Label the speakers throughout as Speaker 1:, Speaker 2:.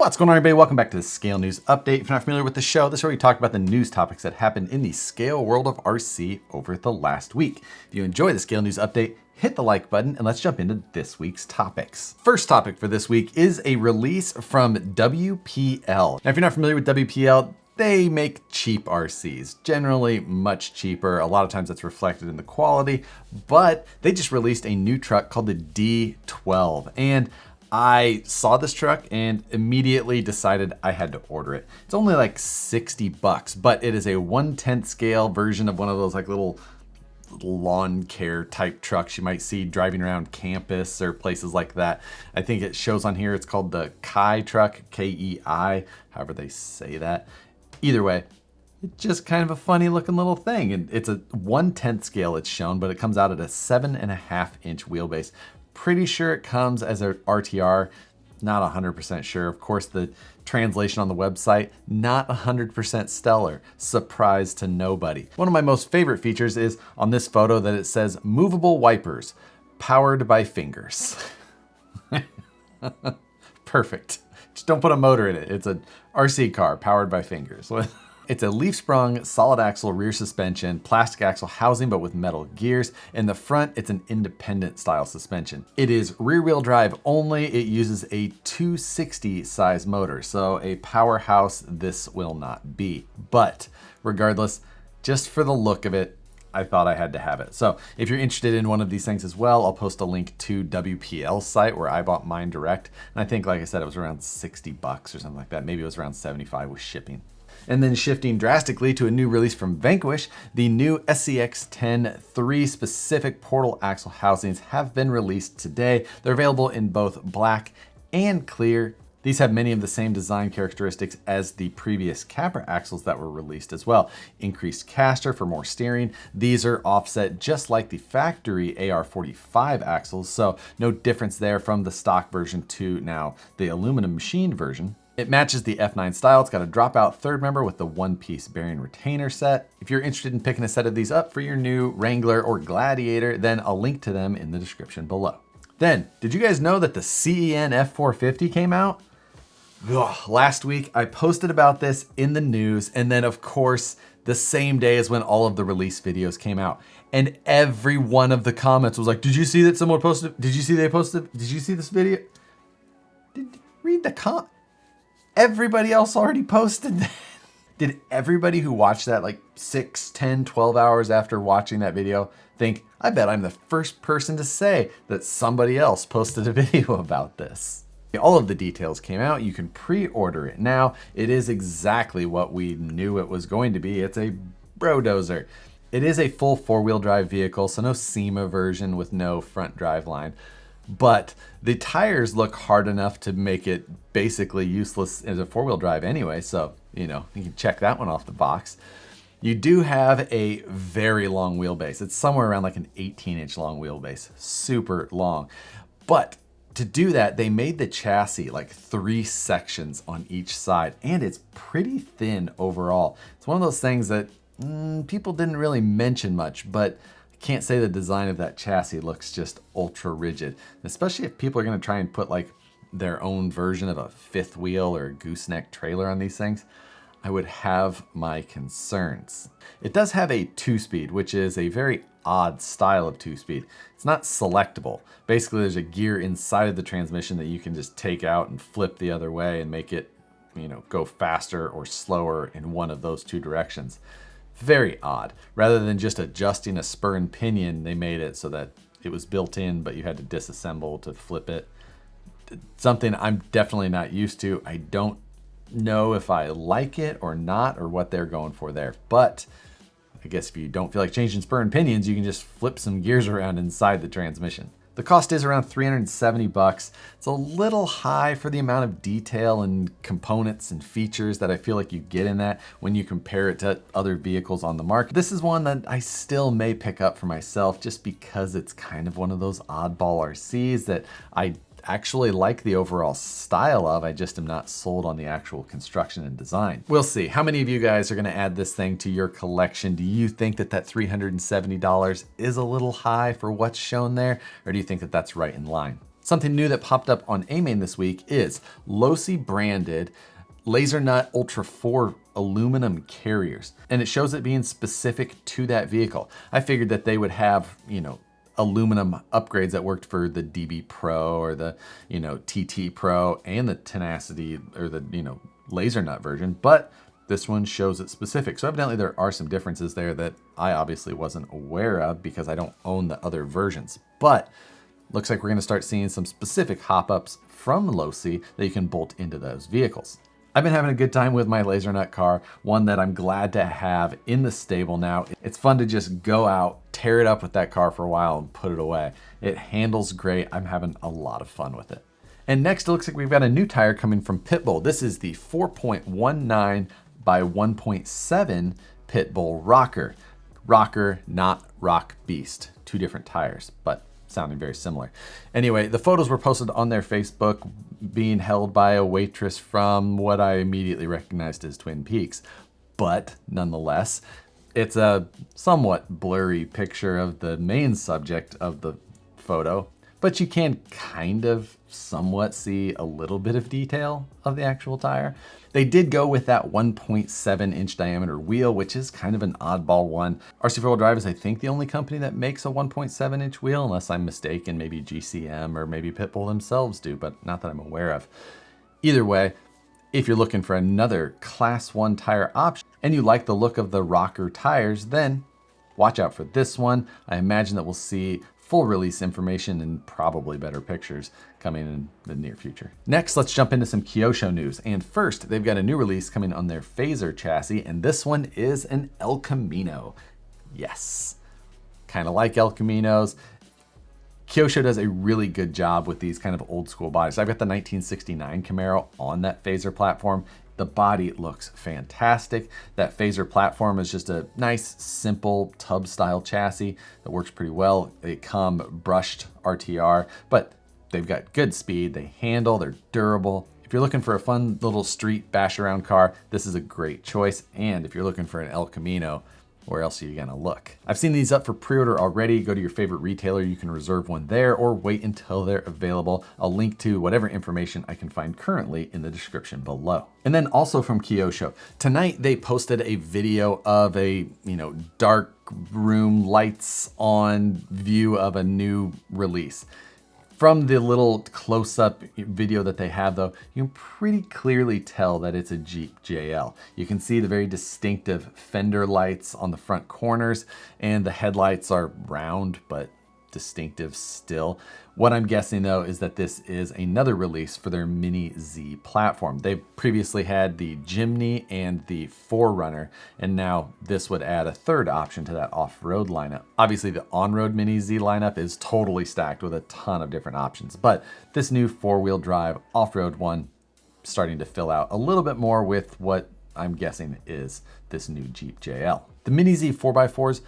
Speaker 1: What's going on, everybody? Welcome back to the Scale News Update. If you're not familiar with the show, this is where we talk about the news topics that happened in the scale world of RC over the last week. If you enjoy the Scale News Update, hit the like button and let's jump into this week's topics. First topic for this week is a release from WPL. Now, if you're not familiar with WPL, they make cheap RCs, generally much cheaper. A lot of times that's reflected in the quality, but they just released a new truck called the D12. And I saw this truck and immediately decided I had to order it. It's only like 60 bucks, but it is a 1/10 scale version of one of those like little lawn care type trucks you might see driving around campus or places like that. I think it shows on here, it's called the Kai Truck, K-E-I, however they say that. Either way, it's just kind of a funny looking little thing. And it's a 1/10 scale it's shown, but it comes out at a 7.5-inch wheelbase. Pretty sure it comes as an RTR, not 100% sure. Of course, the translation on the website, not 100% stellar. Surprise to nobody. One of my most favorite features is on this photo that it says movable wipers, powered by fingers. Perfect. Just don't put a motor in it. It's an RC car powered by fingers. It's a leaf sprung solid axle rear suspension, plastic axle housing, but with metal gears. In the front, it's an independent style suspension. It is rear wheel drive only. It uses a 260 size motor. So a powerhouse this will not be. But regardless, just for the look of it, I thought I had to have it. So if you're interested in one of these things as well, I'll post a link to WPL's site where I bought mine direct. And I think, like I said, it was around 60 bucks or something like that. Maybe it was around 75 with shipping. And then shifting drastically to a new release from Vanquish, the new SCX-10 3 specific portal axle housings have been released today. They're available in both black and clear. These have many of the same design characteristics as the previous Capra axles that were released as well. Increased caster for more steering. These are offset just like the factory AR45 axles, so no difference there from the stock version to now the aluminum machined version. It matches the F9 style. It's got a dropout third member with the one-piece bearing retainer set. If you're interested in picking a set of these up for your new Wrangler or Gladiator, then I'll link to them in the description below. Then, did you guys know that the CEN F450 came out? Ugh, last week, I posted about this in the news, and then of course, the same day as when all of the release videos came out. And every one of the comments was like, did you see that someone posted? Did you see they posted? Did you see this video? Read the comment. Everybody else already posted that. Did everybody who watched that like 6, 10, 12 hours after watching that video think, I bet I'm the first person to say that somebody else posted a video about this? All of the details came out. You can pre-order it now. It is exactly what we knew it was going to be. It's a brodozer. It is a full four-wheel drive vehicle, so no SEMA version with no front drive line. But the tires look hard enough to make it basically useless as a four-wheel drive anyway, so, you know, you can check that one off the box. You do have a very long wheelbase. It's somewhere around like an 18-inch long wheelbase, super long. But to do that, they made the chassis like 3 sections on each side, and it's pretty thin overall. It's one of those things that people didn't really mention much, but can't say the design of that chassis looks just ultra rigid, especially if people are going to try and put like their own version of a fifth wheel or a gooseneck trailer on these things. I would have my concerns. It does have a 2-speed, which is a very odd style of 2-speed. It's not selectable. Basically, there's a gear inside of the transmission that you can just take out and flip the other way and make it, you know, go faster or slower in one of those 2 directions. Very odd. Rather than just adjusting a spur and pinion, they made it so that it was built in, but you had to disassemble to flip it. Something I'm definitely not used to. I don't know if I like it or not, or what they're going for there. But I guess if you don't feel like changing spur and pinions, you can just flip some gears around inside the transmission. The cost is around 370 bucks. It's a little high for the amount of detail and components and features that I feel like you get in that when you compare it to other vehicles on the market. This is one that I still may pick up for myself just because it's kind of one of those oddball RCs that I actually like the overall style of. I just am not sold on the actual construction and design. We'll see. How many of you guys are going to add this thing to your collection? Do you think that that $370 is a little high for what's shown there? Or do you think that that's right in line? Something new that popped up on A-Main this week is Losi branded Laser Nut Ultra 4 aluminum carriers. And it shows it being specific to that vehicle. I figured that they would have, aluminum upgrades that worked for the DB Pro or the, TT Pro and the Tenacity or the, Laser Nut version, but this one shows it specific. So evidently there are some differences there that I obviously wasn't aware of because I don't own the other versions. But looks like we're gonna start seeing some specific hop-ups from Losi that you can bolt into those vehicles. I've been having a good time with my Laser Nut car, one that I'm glad to have in the stable now. It's fun to just go out, tear it up with that car for a while and put it away. It handles great. I'm having a lot of fun with it. And next, it looks like we've got a new tire coming from Pitbull. This is the 4.19 by 1.7 Pitbull Rocker. Rocker, not Rock Beast. Two different tires, but sounding very similar. Anyway, the photos were posted on their Facebook being held by a waitress from what I immediately recognized as Twin Peaks. But nonetheless, it's a somewhat blurry picture of the main subject of the photo, but you can kind of somewhat see a little bit of detail of the actual tire. They did go with that 1.7 inch diameter wheel, which is kind of an oddball one. RC4Wheel Drive is, I think, the only company that makes a 1.7 inch wheel, unless I'm mistaken. Maybe GCM or maybe Pitbull themselves do, but not that I'm aware of. Either way, if you're looking for another Class 1 tire option and you like the look of the rocker tires, then watch out for this one. I imagine that we'll see full release information and probably better pictures coming in the near future. Next, let's jump into some Kyosho news. And first, they've got a new release coming on their Phaser chassis, and this one is an El Camino. Yes, kind of like El Caminos. Kyosho does a really good job with these kind of old school bodies. I've got the 1969 Camaro on that Phaser platform. The body looks fantastic. That Phaser platform is just a nice, simple tub style chassis that works pretty well. They come brushed RTR, but they've got good speed. They handle, they're durable. If you're looking for a fun little street bash around car, this is a great choice. And if you're looking for an El Camino, where else are you gonna look? I've seen these up for pre-order already. Go to your favorite retailer. You can reserve one there or wait until they're available. I'll link to whatever information I can find currently in the description below. And then also from Kyosho, tonight they posted a video of a, dark room lights on view of a new release. From the little close-up video that they have though, you can pretty clearly tell that it's a Jeep JL. You can see the very distinctive fender lights on the front corners, and the headlights are round but distinctive still. What I'm guessing though is that this is another release for their Mini Z platform. They've previously had the Jimny and the 4Runner, and now this would add a third option to that off-road lineup. Obviously the on-road Mini Z lineup is totally stacked with a ton of different options, but this new 4-wheel drive off-road one starting to fill out a little bit more with what I'm guessing is this new Jeep JL. The Mini Z 4x4s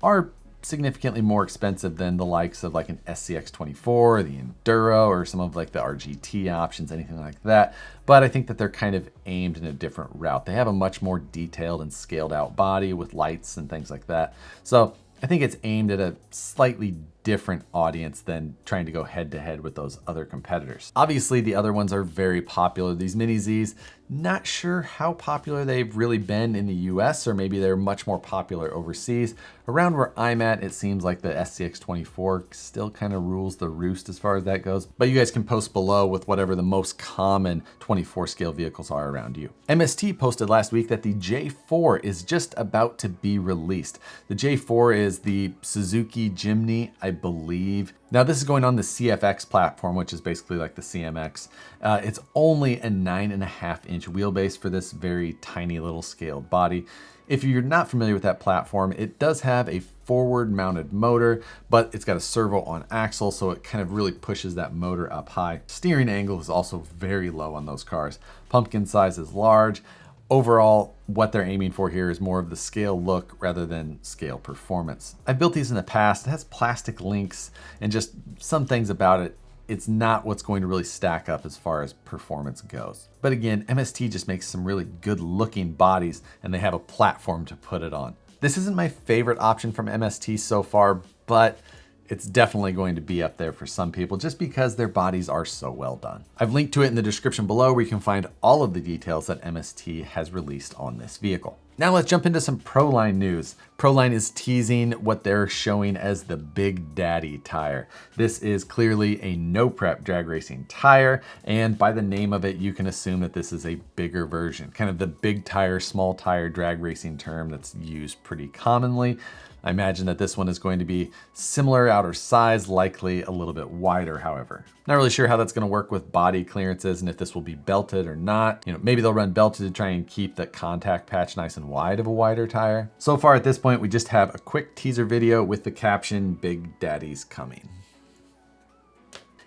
Speaker 1: are significantly more expensive than the likes of like an SCX24, the Enduro, or some of like the RGT options, anything like that. But I think that they're kind of aimed in a different route. They have a much more detailed and scaled out body with lights and things like that. So I think it's aimed at a slightly different audience than trying to go head to head with those other competitors. Obviously the other ones are very popular. These Mini Zs, not sure how popular they've really been in the US, or maybe they're much more popular overseas. Around where I'm at, it seems like the SCX24 still kind of rules the roost as far as that goes. But you guys can post below with whatever the most common 24 scale vehicles are around you. MST posted last week that the J4 is just about to be released. The J4 is the Suzuki Jimny, I believe. Now this is going on the CFX platform, which is basically like the CMX. It's only a 9.5 inch wheelbase for this very tiny little scaled body. If you're not familiar with that platform, it does have a forward mounted motor, but it's got a servo on axle, so it kind of really pushes that motor up high. Steering angle is also very low on those cars. Pumpkin size is large. Overall, what they're aiming for here is more of the scale look rather than scale performance. I've built these in the past. It has plastic links and just some things about it. It's not what's going to really stack up as far as performance goes. But again, MST just makes some really good looking bodies, and they have a platform to put it on. This isn't my favorite option from MST so far, but it's definitely going to be up there for some people just because their bodies are so well done. I've linked to it in the description below where you can find all of the details that MST has released on this vehicle. Now let's jump into some Proline news. Proline is teasing what they're showing as the Big Daddy tire. This is clearly a no prep drag racing tire, and by the name of it, you can assume that this is a bigger version, kind of the big tire, small tire drag racing term that's used pretty commonly. I imagine that this one is going to be similar outer size, likely a little bit wider, however. Not really sure how that's gonna work with body clearances and if this will be belted or not. Maybe they'll run belted to try and keep the contact patch nice and wide of a wider tire. So far at this point, we just have a quick teaser video with the caption, "Big Daddy's coming."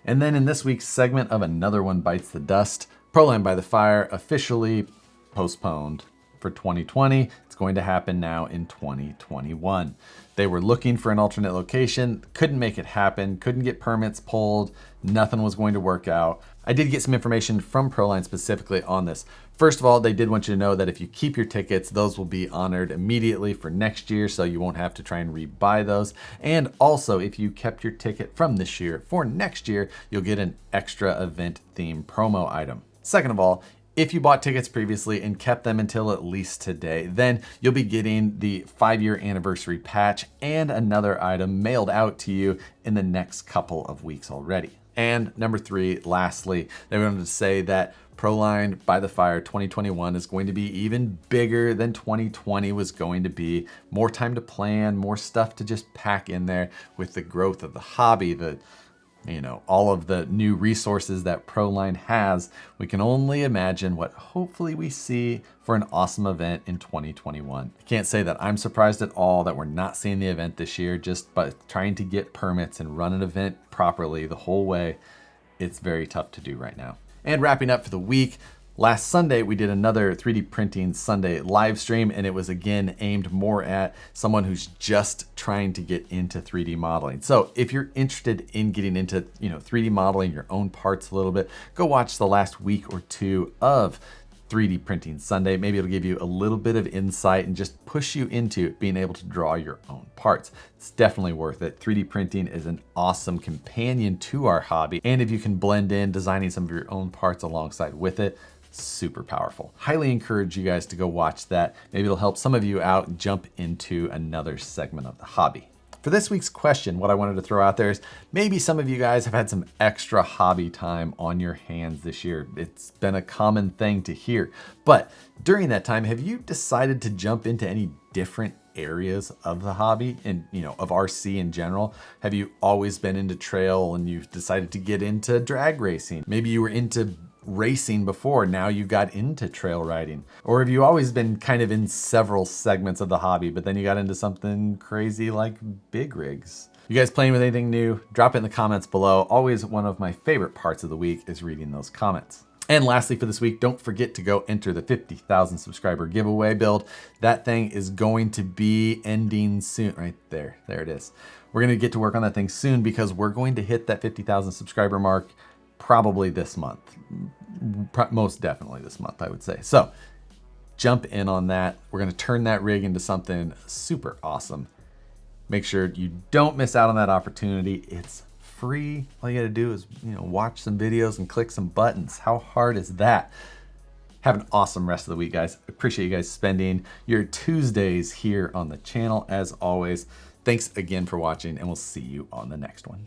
Speaker 1: And then in this week's segment of Another One Bites the Dust, Proline By the Fire officially postponed for 2020. It's going to happen now in 2021. They were looking for an alternate location, couldn't make it happen, couldn't get permits pulled, nothing was going to work out. I did get some information from Proline specifically on this. First of all, they did want you to know that if you keep your tickets, those will be honored immediately for next year, so you won't have to try and rebuy those. And also, if you kept your ticket from this year for next year, you'll get an extra event theme promo item. Second of all, if you bought tickets previously and kept them until at least today, then you'll be getting the 5-year anniversary patch and another item mailed out to you in the next couple of weeks already. And number 3, lastly, they wanted to say that Proline By the Fire 2021 is going to be even bigger than 2020 was going to be. More time to plan, more stuff to just pack in there with the growth of the hobby, all of the new resources that Proline has. We can only imagine what hopefully we see for an awesome event in 2021. I can't say that I'm surprised at all that we're not seeing the event this year, just by trying to get permits and run an event properly the whole way. It's very tough to do right now. And wrapping up for the week, last Sunday, we did another 3D Printing Sunday live stream, and it was again aimed more at someone who's just trying to get into 3D modeling. So if you're interested in getting into 3D modeling your own parts a little bit, go watch the last week or two of 3D Printing Sunday. Maybe it'll give you a little bit of insight and just push you into being able to draw your own parts. It's definitely worth it. 3D printing is an awesome companion to our hobby, and if you can blend in designing some of your own parts alongside with it, super powerful. Highly encourage you guys to go watch that. Maybe it'll help some of you out and jump into another segment of the hobby. For this week's question, what I wanted to throw out there is maybe some of you guys have had some extra hobby time on your hands this year. It's been a common thing to hear, but during that time, have you decided to jump into any different areas of the hobby and of RC in general? Have you always been into trail and you've decided to get into drag racing? Maybe you were into racing before, now you got into trail riding? Or have you always been kind of in several segments of the hobby, but then you got into something crazy like big rigs? You guys playing with anything new? Drop it in the comments below. Always one of my favorite parts of the week is reading those comments. And lastly for this week, don't forget to go enter the 50,000 subscriber giveaway build. That thing is going to be ending soon. Right there, there it is. We're gonna get to work on that thing soon because we're going to hit that 50,000 subscriber mark probably this month. Most definitely this month, I would say. So jump in on that. We're gonna turn that rig into something super awesome. Make sure you don't miss out on that opportunity. It's free. All you gotta do is watch some videos and click some buttons. How hard is that? Have an awesome rest of the week, guys. Appreciate you guys spending your Tuesdays here on the channel as always. Thanks again for watching, and we'll see you on the next one.